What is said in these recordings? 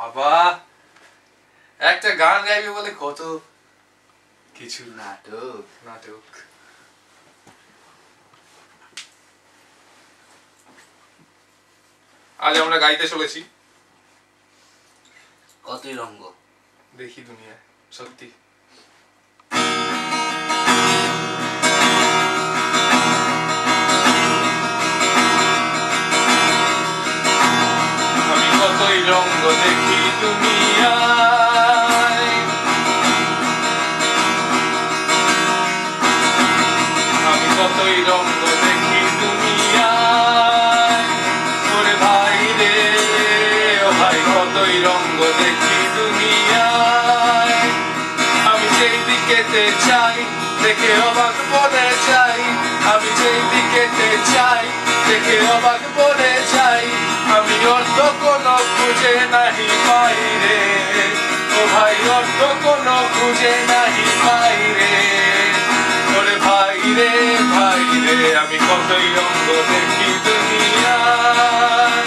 বাবা, একটা গান গাইবে বলে কত কিছু নাটক। নাটক। আজ আমরা গাইতে চলেছি কতই রঙ্গ। দেখি দুনিয়ায় সত্যি। আমি কতই রঙ্গ দেখি দুনিয়ায়, আমি কতই রঙ্গ দেখি দুনিয়ায়। ওরে ভাই রে, ও ভাই, কতই রঙ্গ দেখি দুনিয়ায়। আমি যেই দিকেতে চাই দেখে অবাক বলে যাই, আমি যেই দিকেতে চাই দেখে অবাক বলে যাই। আমি অর্থ কোনো খুঁজে নাহি পাই রে, ও ভাই, অর্থ কোনো খুঁজে নাহি পাই রে। ওরে ভাই রে, ভাই রে, আমি কতই রঙ্গ দেখি দুনিয়ায়।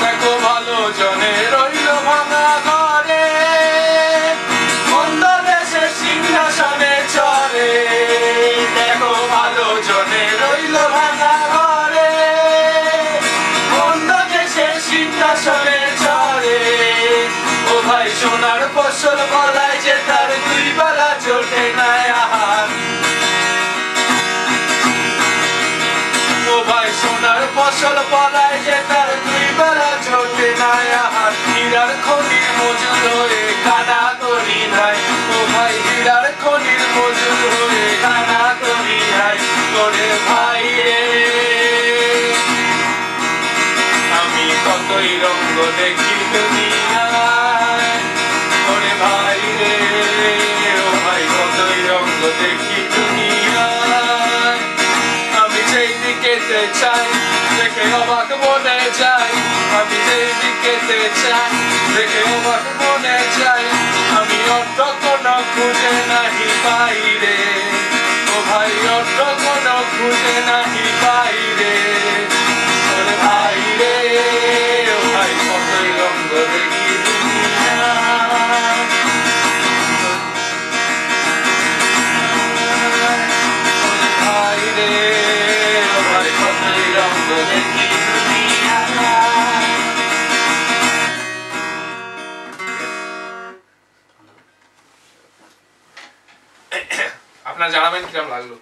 দেখো ভালো জনে রইল ভাঙা ঘরে, মন্দ দেশে সিংহাসনে চড়ে। দেখো ভালো জনে রইল ভাঙা ঘরে, মন্দ দেশে সিংহাসনে চড়ে। ও ভাই, সোনার ফসল বলায় যে তার দুই বেলা চোখে নাই আহার। ও ভাই, সোনার ফসল বলায় যে তার দুই বেলা চোখে নাই আহার। হীরার খনির মজুর হয়ে কানা করি নাই, ও ভাই, হীরার খনির মজুর হয়ে কানা করি নাই। ওরে ভাই রে, আমি কতই রঙ্গ দেখি দুনিয়ায়। ওরে ভাই রে, ও ভাই, কতই রঙ্গ দেখি দুনিয়ায়। আমি যেই দিকেতে চাই দেখে অবাক মনে যাই, আমি যেই দিকেতে চাই দেখে অবাক মনে যাই। আমি অর্থ কোনো খুঁজে নাহি পাই রে, ও ভাই, অর্থ কোনো খুঁজে নাহি পাই রে। ওরে ভাই রে, ও ভাই, কতই রঙ্গ দেখি দুনিয়ায়। ওরে ভাই রে, ও ভাই, কতই রঙ্গ দেখি দুনিয়ায়। আপনারা জানাবেন কিরম লাগলো।